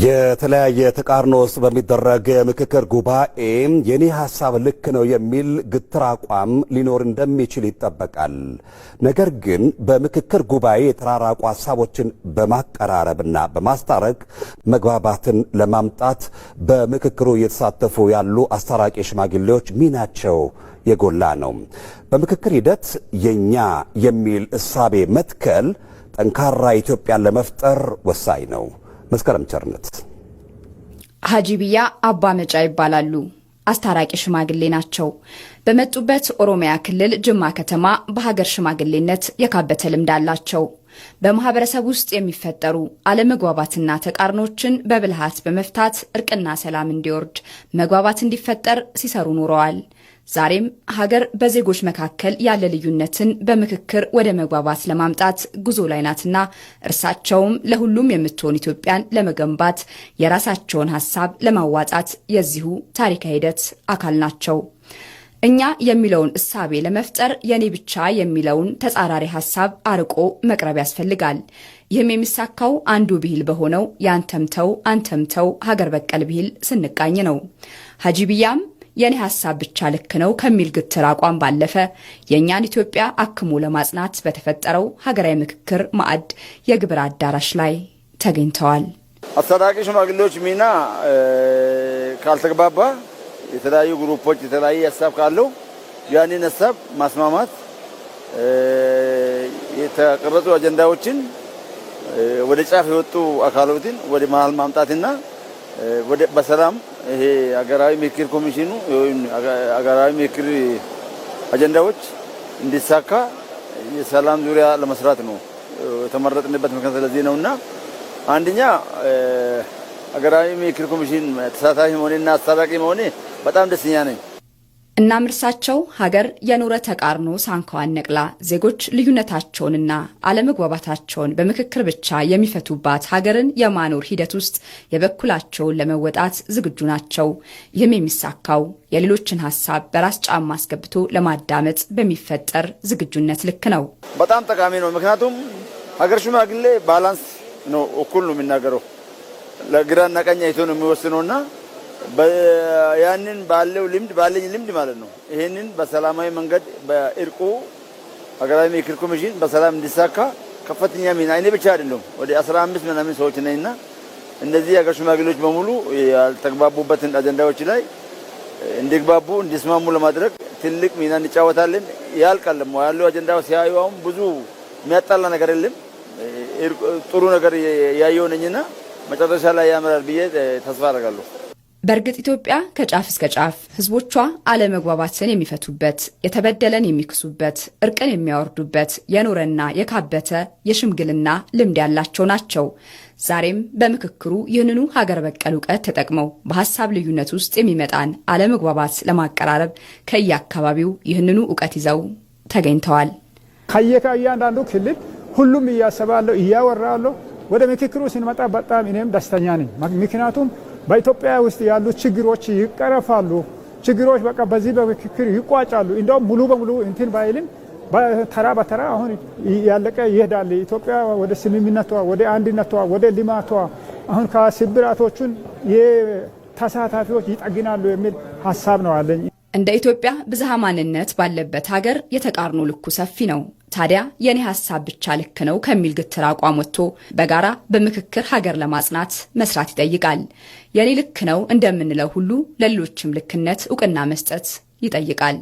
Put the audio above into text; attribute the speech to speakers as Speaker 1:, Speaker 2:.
Speaker 1: የተለያየ ተቃርኖ ውስጥ በሚደረግ ምክክር ጉባኤ የኔ ሐሳብ ልክ ነው የሚል ግትር አቋም ሊኖር እንደሚችል ይጠበቃል። ነገር ግን በምክክር ጉባኤ የተራራቁ ሐሳቦችን በማቀራረብና በማስታረቅ መግባባትን ለማምጣት በምክክሩ እየተሳተፉ ያሉ አስታራቂ ሽማግሌዎች ሚናቸው የጎላ ነው። በምክክር ሂደት የኛ የሚል እሳቤ መትከል ጠንካራ ኢትዮጵያን ለመፍጠር ወሳኝ ነው። መስከረም ቸርነት
Speaker 2: ሀጂቢያ አባ መጫ ይባላሉ። አስታራቂ ሽማግሌ ናቸው። በመጡበት ኦሮሚያ ክልል ጅማ ከተማ በሀገር ሽማግሌነት የካበተ ልምድ አላቸው። በማህበረሰብ ውስጥ የሚፈጠሩ አለመግባባትና ተቃርኖችን በብልሃት በመፍታት እርቅና ሰላም እንዲወርድ መግባባት እንዲፈጠር ሲሰሩ ኖረዋል። ዛሬም ሀገር በዜጎች መካከል ያለ ልዩነትን በምክክር ወደ መግባባት ለማምጣት ጉዞ ላይ ናትና እርሳቸውም ለሁሉም የምትሆን ኢትዮጵያን ለመገንባት የራሳቸውን ሐሳብ ለማዋጣት የዚሁ ታሪካዊ ሂደት አካል ናቸው። እኛ የሚለውን እሳቤ ለመፍጠር የኔ ብቻ የሚለውን ተጻራሪ ሐሳብ አርቆ መቅረብ ያስፈልጋል። ይህም የሚሳካው አንዱ ብሂል በሆነው ያንተምተው አንተምተው ሀገር በቀል ብሂል ስንቃኝ ነው። ሀጂቢያም የኔ ሐሳብ ብቻ ልክ ነው ከሚል ግትር አቋም ባለፈ የኛን ኢትዮጵያ አክሞ ለማጽናት በተፈጠረው ሀገራዊ ምክክር ማዕድ የግብር አዳራሽ ላይ ተገኝተዋል።
Speaker 3: አስታራቂ ሽማግሌዎች ሚና ካልተግባባ የተለያዩ ግሩፖች የተለያየ ሐሳብ ካለው ያንን ሐሳብ ማስማማት፣ የተቀረጹ አጀንዳዎችን ወደ ጫፍ የወጡ አካላትን ወደ መሃል ማምጣትና ወደ በሰላም ይሄ ሀገራዊ ምክክር ኮሚሽኑ ሀገራዊ ምክክር አጀንዳዎች እንዲሳካ የሰላም ዙሪያ ለመስራት ነው የተመረጥንበት ምክንያት ስለዚህ ነውና አንደኛ ሀገራዊ ምክክር ኮሚሽን ተሳታፊ መሆኔና አስታራቂ መሆኔ በጣም ደስተኛ ነኝ።
Speaker 2: እናም እርሳቸው ሀገር የኑረ ተቃርኖ ሳንካዋን ነቅላ ዜጎች ልዩነታቸውንና አለመግባባታቸውን በምክክር ብቻ የሚፈቱባት ሀገርን የማኖር ሂደት ውስጥ የበኩላቸውን ለመወጣት ዝግጁ ናቸው። ይህም የሚሳካው የሌሎችን ሐሳብ በራስ ጫማ አስገብቶ ለማዳመጥ በሚፈጠር ዝግጁነት ልክ ነው።
Speaker 3: በጣም ጠቃሚ ነው። ምክንያቱም ሀገር ሽማግሌ ባላንስ ነው፣ እኩል ነው የሚናገረው፣ ለግራና ቀኝ አይቶ ነው የሚወስነውና ያንን ባለኝ ልምድ ማለት ነው ይሄንን በሰላማዊ መንገድ በእርቁ ሀገራዊ ምክክር ኮሚሽን በሰላም እንዲሳካ ከፍተኛ ሚና እኔ ብቻ አይደለም ወደ 15 ምናምን ሰዎች ነኝና እነዚህ ሀገር ሽማግሌዎች በሙሉ ያልተግባቡበትን አጀንዳዎች ላይ እንዲግባቡ እንዲስማሙ ለማድረግ ትልቅ ሚና እንጫወታለን። ያልቀለም ያለው አጀንዳው ሲያዩም ብዙ የሚያጣላ ነገር የለም። ጥሩ ነገር ያየው ነኝና መጨረሻ ላይ ያመራል ብዬ ተስፋ አደርጋለሁ።
Speaker 2: በእርግጥ ኢትዮጵያ ከጫፍ እስከ ጫፍ ህዝቦቿ አለመግባባትን የሚፈቱበት፣ የተበደለን የሚክሱበት፣ እርቅን የሚያወርዱበት የኖረና የካበተ የሽምግልና ልምድ ያላቸው ናቸው። ዛሬም በምክክሩ ይህንኑ ሀገር በቀል እውቀት ተጠቅመው በሐሳብ ልዩነት ውስጥ የሚመጣን አለመግባባት ለማቀራረብ ከየአካባቢው ይህንኑ እውቀት ይዘው ተገኝተዋል።
Speaker 4: ከየአንዳንዱ ክልል ሁሉም እያሰባለሁ እያወራለሁ። ወደ ምክክሩ ስንመጣ በጣም እኔም ደስተኛ ነኝ። ምክንያቱም በኢትዮጵያ ውስጥ ያሉ ችግሮች ይቀረፋሉ። ችግሮች በቃ በዚህ በምክክር ይቋጫሉ። እንደውም ሙሉ በሙሉ እንትን ባይልም ተራ በተራ አሁን ያለቀ ይሄዳል። ኢትዮጵያ ወደ ስምምነቷ፣ ወደ አንድነቷ፣ ወደ ልማቷ አሁን ከስብራቶቹን የተሳታፊዎች ይጠግናሉ የሚል ሀሳብ ነው አለኝ።
Speaker 2: እንደ ኢትዮጵያ ብዝሃ ማንነት ባለበት ሀገር የተቃርኖ ልኩ ሰፊ ነው። ታዲያ የኔ ሐሳብ ብቻ ልክ ነው ከሚል ግትር አቋም ወጥቶ በጋራ በምክክር ሀገር ለማጽናት መስራት ይጠይቃል። የኔ ልክ ነው እንደምንለው ሁሉ ለሌሎችም ልክነት እውቅና መስጠት ይጠይቃል።